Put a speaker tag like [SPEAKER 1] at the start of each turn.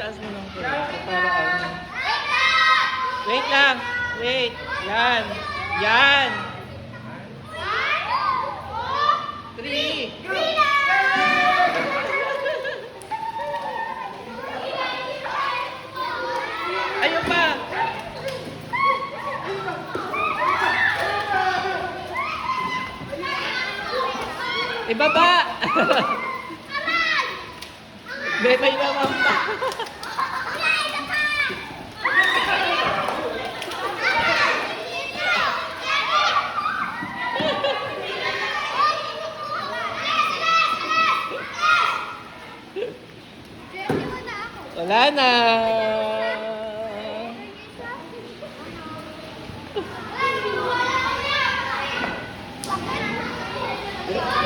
[SPEAKER 1] itaas mo lang po. Para ano. Wait lang. Wait. Yan. Yan. 3. Ayun pa. Ibaba. May naman pa. Wala na.